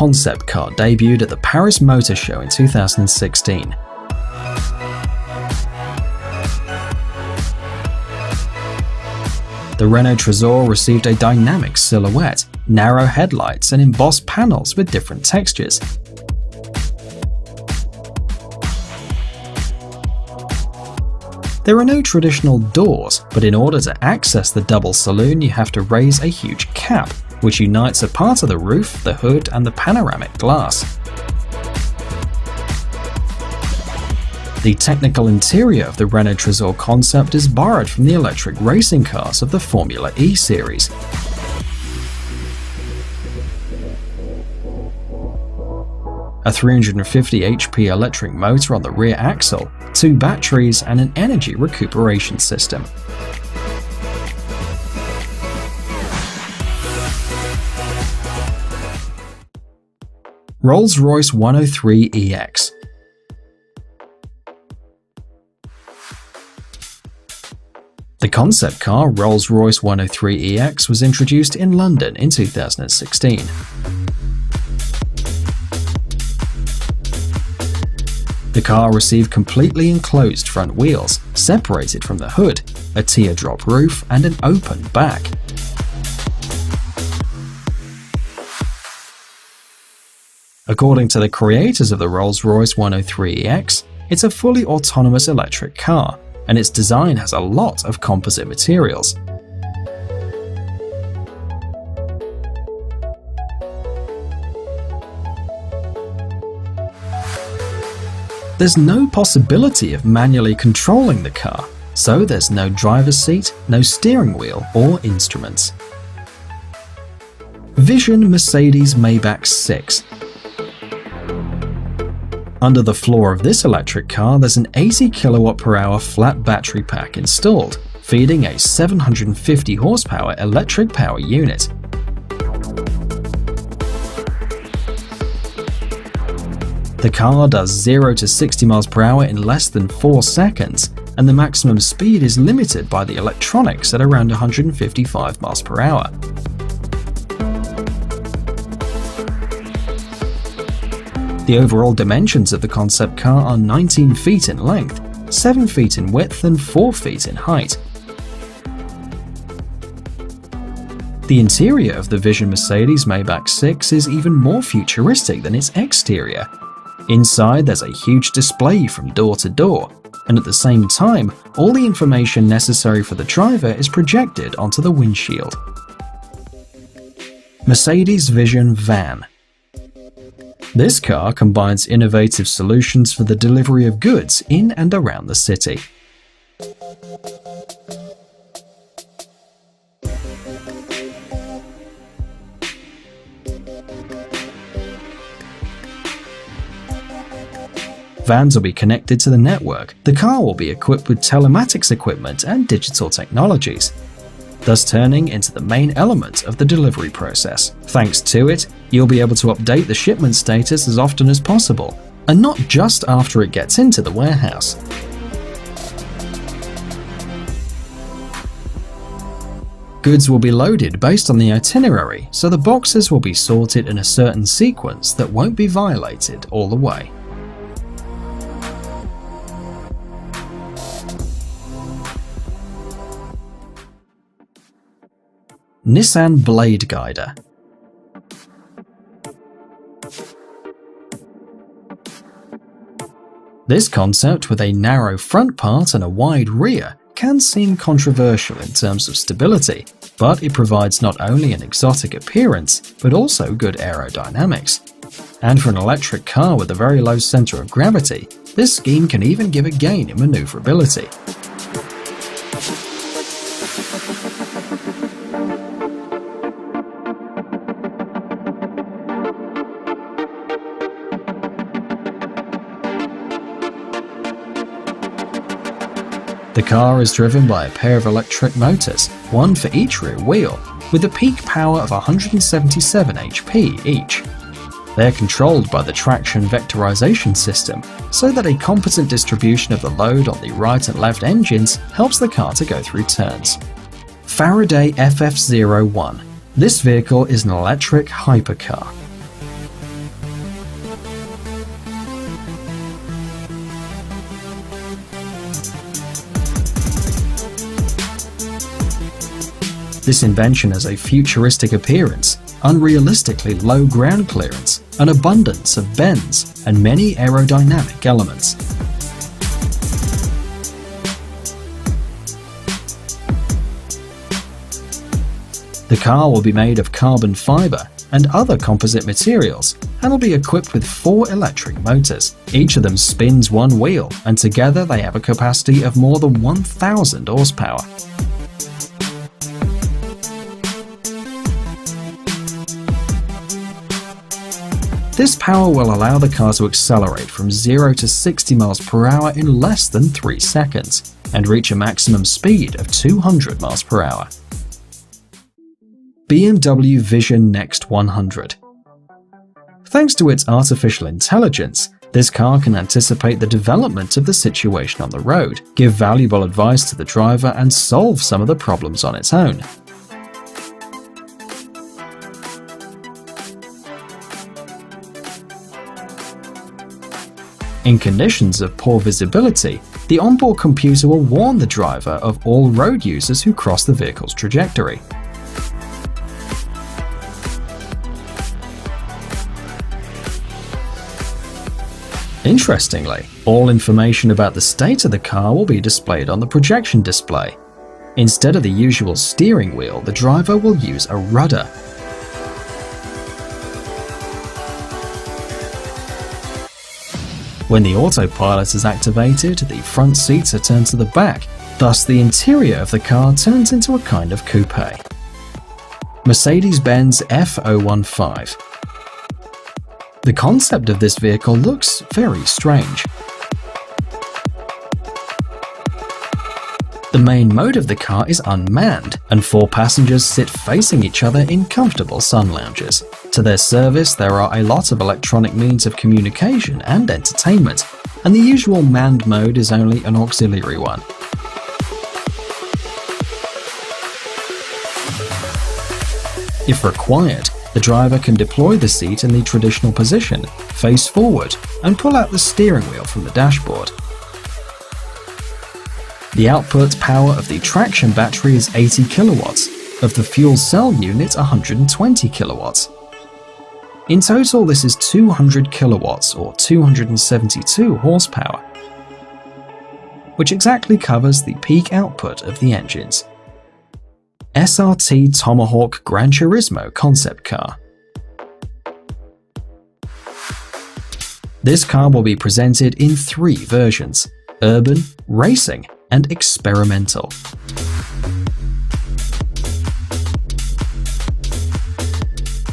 concept car debuted at the Paris Motor Show in 2016. The Renault Trésor received a dynamic silhouette, narrow headlights, and embossed panels with different textures. There are no traditional doors, but in order to access the double saloon, you have to raise a huge cap, which unites a part of the roof, the hood, and the panoramic glass. The technical interior of the Renault Trésor concept is borrowed from the electric racing cars of the Formula E series. A 350 HP electric motor on the rear axle, 2 batteries, and an energy recuperation system. Rolls-Royce 103EX. The concept car Rolls-Royce 103EX was introduced in London in 2016. The car received completely enclosed front wheels, separated from the hood, a teardrop roof, and an open back. According to the creators of the Rolls-Royce 103EX, it's a fully autonomous electric car, and its design has a lot of composite materials. There's no possibility of manually controlling the car, so there's no driver's seat, no steering wheel or instruments. Vision Mercedes Maybach 6. Under the floor of this electric car, there's an 80 kWh flat battery pack installed, feeding a 750 horsepower electric power unit. The car does 0 to 60 miles per hour in less than 4 seconds, and the maximum speed is limited by the electronics at around 155 miles per hour. The overall dimensions of the concept car are 19 feet in length, 7 feet in width, and 4 feet in height. The interior of the Vision Mercedes Maybach 6 is even more futuristic than its exterior. Inside, there's a huge display from door to door, and at the same time, all the information necessary for the driver is projected onto the windshield. Mercedes Vision Van. This car combines innovative solutions for the delivery of goods in and around the city. Vans will be connected to the network. The car will be equipped with telematics equipment and digital technologies, thus turning into the main element of the delivery process. Thanks to it, you'll be able to update the shipment status as often as possible, and not just after it gets into the warehouse. Goods will be loaded based on the itinerary, so the boxes will be sorted in a certain sequence that won't be violated all the way. Nissan Blade Guider. This concept, with a narrow front part and a wide rear, can seem controversial in terms of stability, but it provides not only an exotic appearance, but also good aerodynamics. And for an electric car with a very low center of gravity, this scheme can even give a gain in maneuverability. The car is driven by a pair of electric motors, one for each rear wheel, with a peak power of 177 HP each. They're controlled by the traction vectorization system, so that a competent distribution of the load on the right and left engines helps the car to go through turns. Faraday FF01. This vehicle is an electric hypercar. This invention has a futuristic appearance, unrealistically low ground clearance, an abundance of bends, and many aerodynamic elements. The car will be made of carbon fiber and other composite materials, and will be equipped with 4 electric motors. Each of them spins one wheel, and together they have a capacity of more than 1,000 horsepower. This power will allow the car to accelerate from 0 to 60 miles per hour in less than 3 seconds, and reach a maximum speed of 200 miles per hour. BMW Vision Next 100. Thanks to its artificial intelligence, this car can anticipate the development of the situation on the road, give valuable advice to the driver, and solve some of the problems on its own. In conditions of poor visibility, the onboard computer will warn the driver of all road users who cross the vehicle's trajectory. Interestingly, all information about the state of the car will be displayed on the projection display. Instead of the usual steering wheel, the driver will use a rudder. When the autopilot is activated, the front seats are turned to the back, thus the interior of the car turns into a kind of coupe. Mercedes-Benz F015. The concept of this vehicle looks very strange. The main mode of the car is unmanned, and 4 passengers sit facing each other in comfortable sun lounges. To their service, there are a lot of electronic means of communication and entertainment, and the usual manned mode is only an auxiliary one. If required, the driver can deploy the seat in the traditional position, face forward, and pull out the steering wheel from the dashboard. The output power of the traction battery is 80 kilowatts, of the fuel cell unit 120 kilowatts. In total, this is 200 kilowatts or 272 horsepower, which exactly covers the peak output of the engines. SRT Tomahawk Gran Turismo concept car. This car will be presented in 3 versions: urban, racing, and experimental.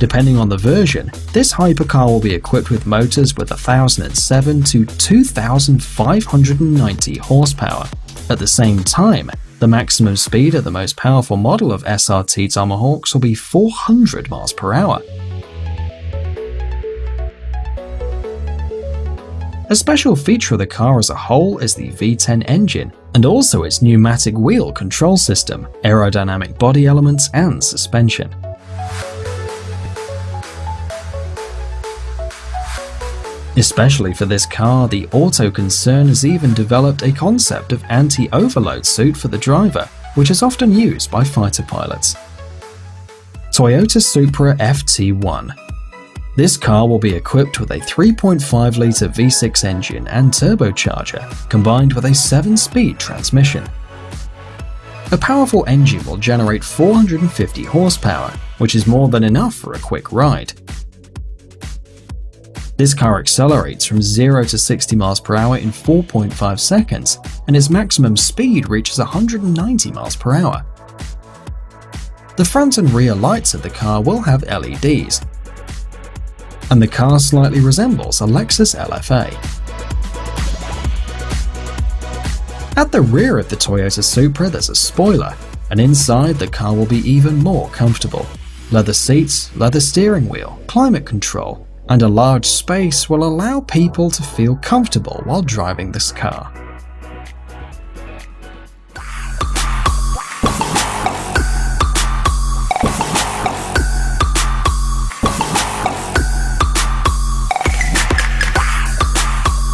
Depending on the version, this hypercar will be equipped with motors with 1,007 to 2,590 horsepower. At the same time, the maximum speed of the most powerful model of SRT Tomahawks will be 400 miles per hour. A special feature of the car as a whole is the V10 engine, and also its pneumatic wheel control system, aerodynamic body elements, and suspension. Especially for this car, the auto concern has even developed a concept of anti-overload suit for the driver, which is often used by fighter pilots. Toyota Supra FT1. This car will be equipped with a 3.5-litre V6 engine and turbocharger, combined with a 7-speed transmission. A powerful engine will generate 450 horsepower, which is more than enough for a quick ride. This car accelerates from 0 to 60 miles per hour in 4.5 seconds, and its maximum speed reaches 190 miles per hour. The front and rear lights of the car will have LEDs, and the car slightly resembles a Lexus LFA. At the rear of the Toyota Supra there's a spoiler, and inside the car will be even more comfortable. Leather seats, leather steering wheel, climate control, and a large space will allow people to feel comfortable while driving this car.